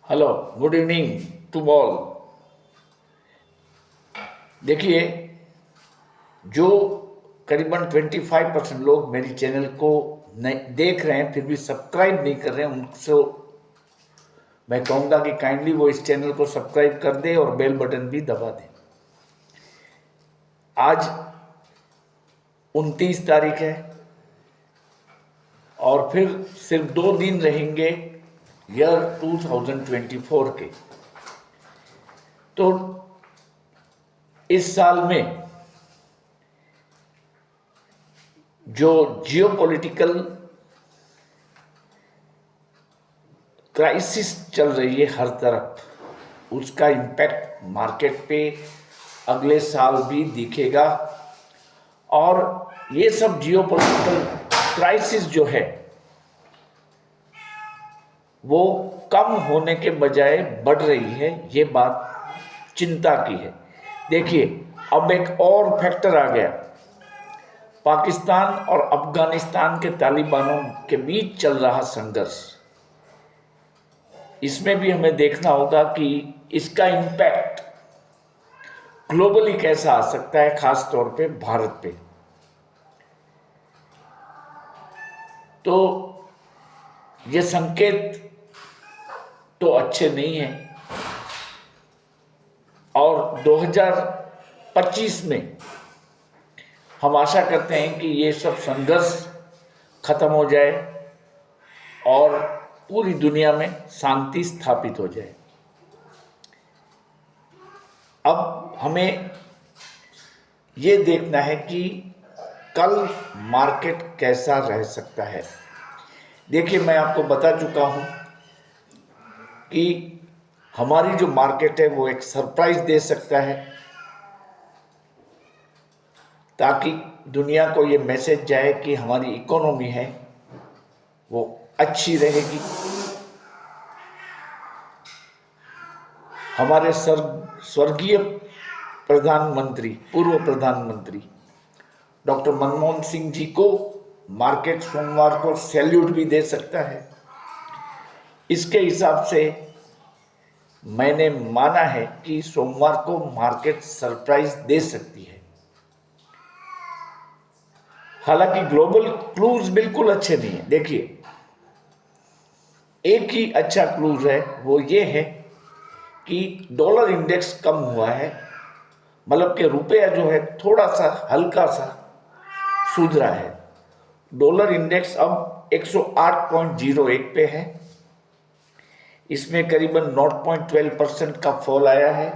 Hello, good evening to all. देखिए, जो करीबन 25% लोग मेरी चैनल को नहीं देख रहे हैं फिर भी सब्सक्राइब नहीं कर रहे हैं, उनसे मैं कहूँगा कि काइंडली वो इस चैनल को सब्सक्राइब कर दे और बेल बटन भी दबा दें। आज 29 तारीख है और फिर सिर्फ 2 दिन रहेंगे ईयर 2024 के। तो इस साल में जो जियोपॉलिटिकल क्राइसिस चल रही है हर तरफ, उसका इम्पैक्ट मार्केट पे अगले साल भी दिखेगा। और ये सब जियोपॉलिटिकल क्राइसिस जो है वो कम होने के बजाय बढ़ रही है, ये बात चिंता की है। देखिए, अब एक और फैक्टर आ गया। पाकिस्तान और अफगानिस्तान के तालिबानों के बीच चल रहा संघर्ष, इसमें भी हमें देखना होगा कि इसका इम्पैक्ट ग्लोबली कैसा आ सकता है, खास तौर पे भारत पे। तो ये संकेत तो अच्छे नहीं हैं और 2025 में हम आशा करते हैं कि ये सब संघर्ष खत्म हो जाए और पूरी दुनिया में शांति स्थापित हो जाए। अब हमें ये देखना है कि कल मार्केट कैसा रह सकता है। देखिए, मैं आपको बता चुका हूँ कि हमारी जो मार्केट है वो एक सरप्राइज दे सकता है, ताकि दुनिया को ये मैसेज जाए कि हमारी इकोनॉमी है वो अच्छी रहेगी। हमारे स्वर्गीय प्रधानमंत्री, पूर्व प्रधानमंत्री डॉक्टर मनमोहन सिंह जी को मार्केट सोमवार को सैल्यूट भी दे सकता है। इसके हिसाब से मैंने माना है कि सोमवार को मार्केट सरप्राइज दे सकती है। हालांकि ग्लोबल क्लूज बिल्कुल अच्छे नहीं है। देखिए, एक ही अच्छा क्लूज है, वो ये है कि डॉलर इंडेक्स कम हुआ है, मतलब कि रुपया जो है थोड़ा सा हल्का सा सुधरा है। डॉलर इंडेक्स अब 108.01 पे है, इसमें करीबन 0.12% का फॉल आया है।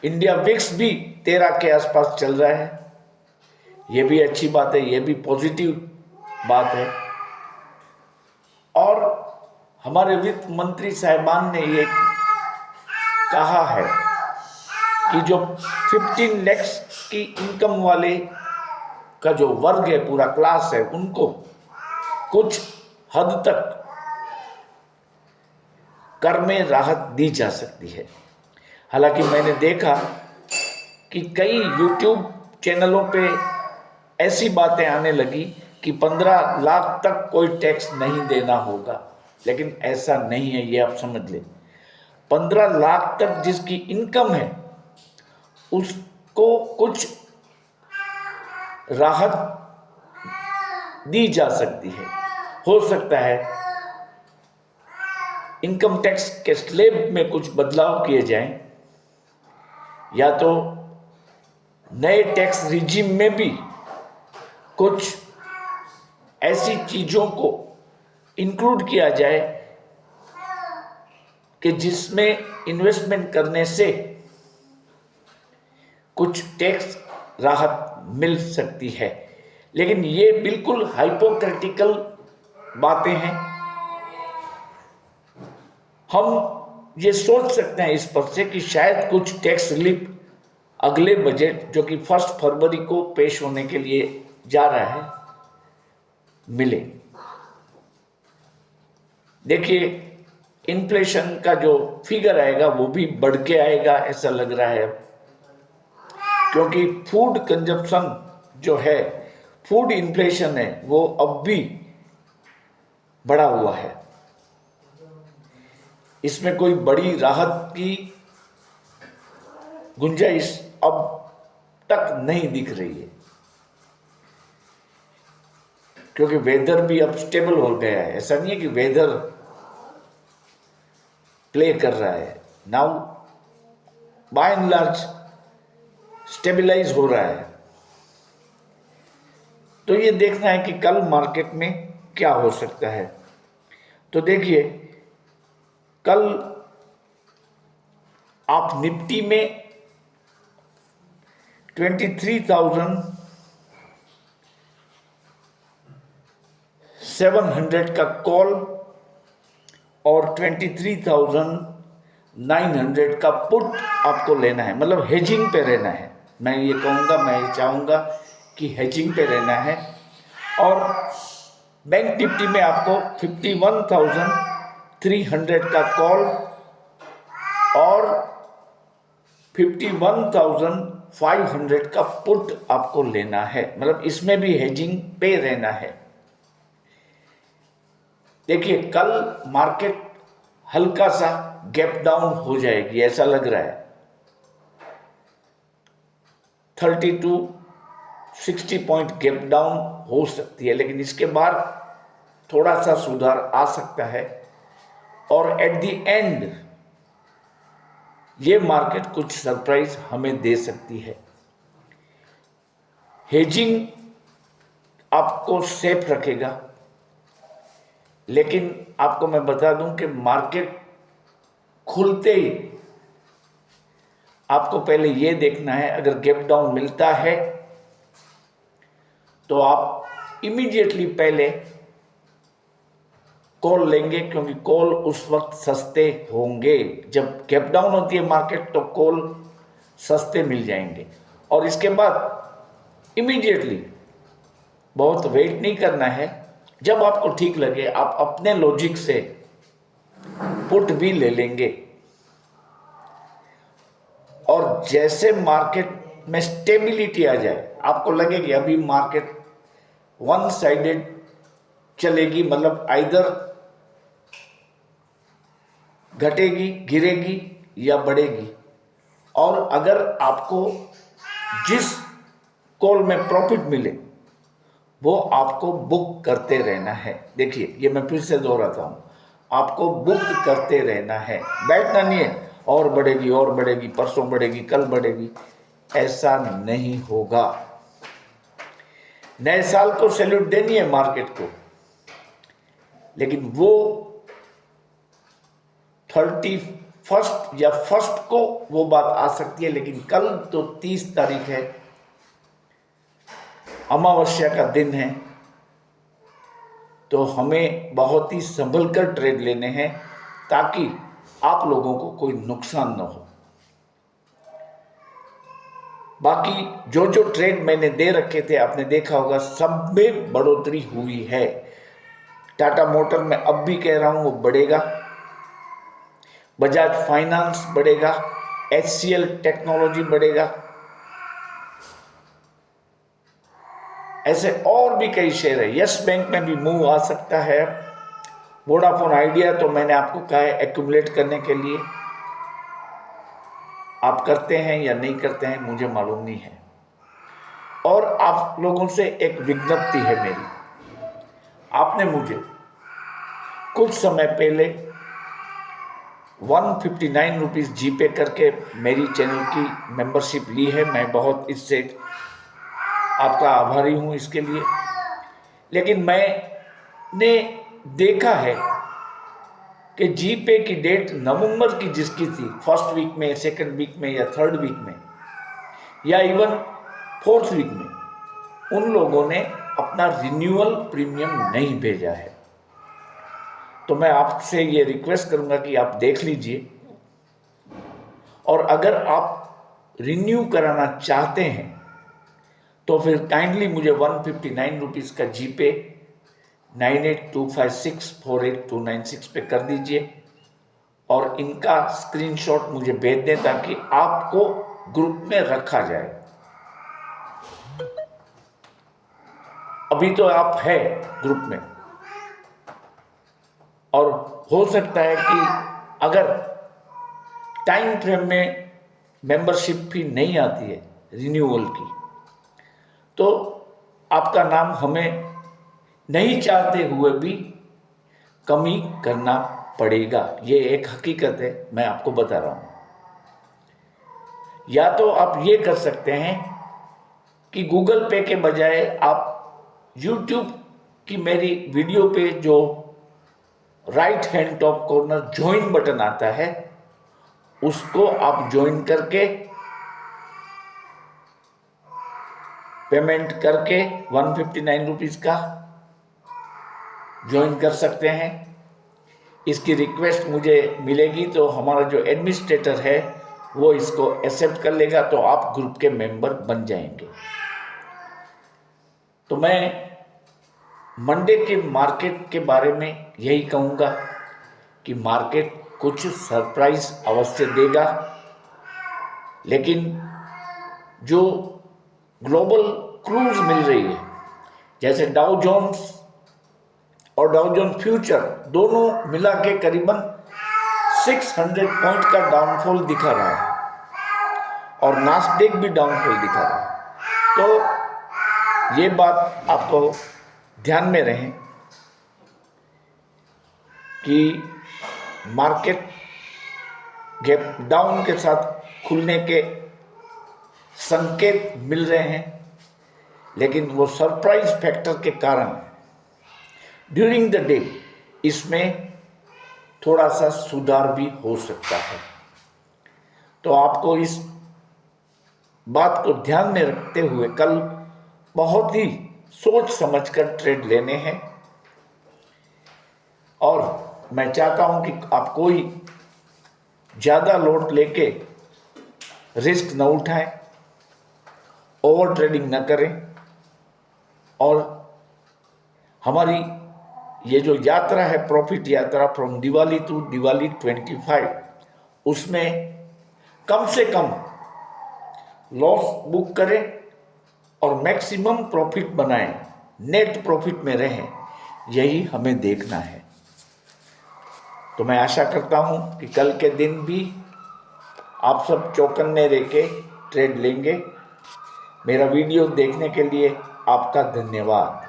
इंडिया विक्स भी 13 के आसपास चल रहा है, ये भी अच्छी बात है, ये भी पॉजिटिव बात है। और हमारे वित्त मंत्री साहिबान ने ये कहा है कि जो 15 लाख की इनकम वाले का जो वर्ग है, पूरा क्लास है, उनको कुछ हद तक कर में राहत दी जा सकती है। हालांकि मैंने देखा कि कई यूट्यूब चैनलों पे ऐसी बातें आने लगी कि 15 लाख तक कोई टैक्स नहीं देना होगा, लेकिन ऐसा नहीं है, ये आप समझ लें। 15 लाख तक जिसकी इनकम है उसको कुछ राहत दी जा सकती है। हो सकता है इनकम टैक्स के स्लैब में कुछ बदलाव किए जाएं, या तो नए टैक्स रिजीम में भी कुछ ऐसी चीज़ों को इंक्लूड किया जाए कि जिसमें इन्वेस्टमेंट करने से कुछ टैक्स राहत मिल सकती है। लेकिन ये बिल्कुल हाइपोथेटिकल बातें हैं। हम ये सोच सकते हैं इस पर से कि शायद कुछ टैक्स रिलीफ अगले बजट, जो कि 1 फरवरी को पेश होने के लिए जा रहा है, मिले। देखिए, इन्फ्लेशन का जो फिगर आएगा वो भी बढ़ के आएगा ऐसा लग रहा है, क्योंकि फूड कंजप्शन जो है, फूड इन्फ्लेशन है, वो अब भी बढ़ा हुआ है। इसमें कोई बड़ी राहत की गुंजाइश अब तक नहीं दिख रही है, क्योंकि वेदर भी अब स्टेबल हो गया है। ऐसा नहीं है कि वेदर प्ले कर रहा है, now by and large stabilise हो रहा है। तो ये देखना है कि कल मार्केट में क्या हो सकता है। तो देखिए, कल आप निफ्टी में 23,700 का कॉल और 23,900 का पुट आपको लेना है, मतलब हेजिंग पे रहना है। मैं ये कहूँगा, मैं ये चाहूँगा कि हेजिंग पे रहना है। और बैंक निफ्टी में आपको 51,300 का कॉल और 51,500 का पुट आपको लेना है, मतलब इसमें भी हेजिंग पे रहना है। देखिए, कल मार्केट हल्का सा गैप डाउन हो जाएगी, ऐसा लग रहा है। 30 to 60 पॉइंट गैप डाउन हो सकती है, लेकिन इसके बाद थोड़ा सा सुधार आ सकता है। और एट द एंड ये मार्केट कुछ सरप्राइज हमें दे सकती है। हेजिंग आपको सेफ रखेगा, लेकिन आपको मैं बता दूं कि मार्केट खुलते ही आपको पहले ये देखना है, अगर गैप डाउन मिलता है तो आप इमीडिएटली पहले कॉल लेंगे, क्योंकि कॉल उस वक्त सस्ते होंगे। जब गैप डाउन होती है मार्केट तो कॉल सस्ते मिल जाएंगे। और इसके बाद इमीडिएटली बहुत वेट नहीं करना है, जब आपको ठीक लगे आप अपने लॉजिक से पुट भी ले लेंगे। और जैसे मार्केट में स्टेबिलिटी आ जाए, आपको लगे कि अभी मार्केट वन साइडेड चलेगी, मतलब आइदर घटेगी, गिरेगी या बढ़ेगी, और अगर आपको जिस कॉल में प्रॉफिट मिले वो आपको बुक करते रहना है। देखिए, ये मैं फिर से दोहराता हूँ, आपको बुक करते रहना है, बैठना नहीं है और बढ़ेगी, परसों बढ़ेगी, कल बढ़ेगी, ऐसा नहीं होगा। नए साल को सैल्यूट देनी है मार्केट को, लेकिन वो 31 या 1 को वो बात आ सकती है, लेकिन कल तो 30 तारीख है, अमावस्या का दिन है। तो हमें बहुत ही संभल कर ट्रेड लेने हैं, ताकि आप लोगों को कोई नुकसान न हो। बाकी जो जो ट्रेड मैंने दे रखे थे, आपने देखा होगा, सब में बढ़ोतरी हुई है। टाटा मोटर में अब भी कह रहा हूं वो बढ़ेगा, बजाज फाइनेंस बढ़ेगा, HCL टेक्नोलॉजी बढ़ेगा, ऐसे और भी कई शेयर है। यस बैंक में भी मूव आ सकता है। वोडाफोन आइडिया तो मैंने आपको कहा है एक्यूमुलेट करने के लिए, आप करते हैं या नहीं करते हैं मुझे मालूम नहीं है। और आप लोगों से एक विज्ञप्ति है मेरी, आपने मुझे कुछ समय पहले 159 रुपीज़ जीपे करके मेरी चैनल की मेंबरशिप ली है। मैं बहुत इससे आपका आभारी हूँ इसके लिए। लेकिन मैंने देखा है कि जीपे की डेट नवंबर की जिसकी थी, फर्स्ट वीक में, सेकंड वीक में या थर्ड वीक में या इवन फोर्थ वीक में, उन लोगों ने अपना रिन्यूअल प्रीमियम नहीं भेजा है। तो मैं आपसे ये रिक्वेस्ट करूंगा कि आप देख लीजिए, और अगर आप रिन्यू कराना चाहते हैं तो फिर काइंडली मुझे 159 रुपीज़ का जीपे 9825648296 पे कर दीजिए, और इनका स्क्रीनशॉट मुझे भेज दें ताकि आपको ग्रुप में रखा जाए। अभी तो आप है ग्रुप में, और हो सकता है कि अगर टाइम फ्रेम में मेंबरशिप फी नहीं आती है रिन्यूअल की, तो आपका नाम हमें नहीं चाहते हुए भी कमी करना पड़ेगा। ये एक हकीकत है, मैं आपको बता रहा हूँ। या तो आप ये कर सकते हैं कि गूगल पे के बजाय आप यूट्यूब की मेरी वीडियो पे जो right hand top corner join button आता है, उसको आप ज्वाइन करके पेमेंट करके 159 रुपीज़ का ज्वाइन कर सकते हैं। इसकी रिक्वेस्ट मुझे मिलेगी तो हमारा जो एडमिनिस्ट्रेटर है वो इसको एक्सेप्ट कर लेगा, तो आप ग्रुप के मेंबर बन जाएंगे। तो मैं मंडे के मार्केट के बारे में यही कहूँगा कि मार्केट कुछ सरप्राइज अवश्य देगा, लेकिन जो ग्लोबल क्रूज मिल रही है, जैसे डाउ जोन्स और डाउ जोन्स फ्यूचर दोनों मिला के करीबन 600 पॉइंट का डाउनफॉल दिखा रहा है और नास्डेक भी डाउनफॉल दिखा रहा है। तो ये बात आपको ध्यान में रहे कि मार्केट गैप डाउन के साथ खुलने के संकेत मिल रहे हैं, लेकिन वो सरप्राइज फैक्टर के कारण ड्यूरिंग द डे इसमें थोड़ा सा सुधार भी हो सकता है। तो आपको इस बात को ध्यान में रखते हुए कल बहुत ही सोच समझकर ट्रेड लेने हैं, और मैं चाहता हूं कि आप कोई ज़्यादा लोड लेके रिस्क न उठाएं, ओवर ट्रेडिंग न करें, और हमारी ये जो यात्रा है प्रॉफिट यात्रा फ्रॉम दिवाली टू दिवाली 25, उसमें कम से कम लॉस बुक करें और मैक्सिमम प्रॉफिट बनाएं, नेट प्रॉफिट में रहें, यही हमें देखना है। तो मैं आशा करता हूं कि कल के दिन भी आप सब चौकन्ने रह के ट्रेड लेंगे। मेरा वीडियो देखने के लिए आपका धन्यवाद।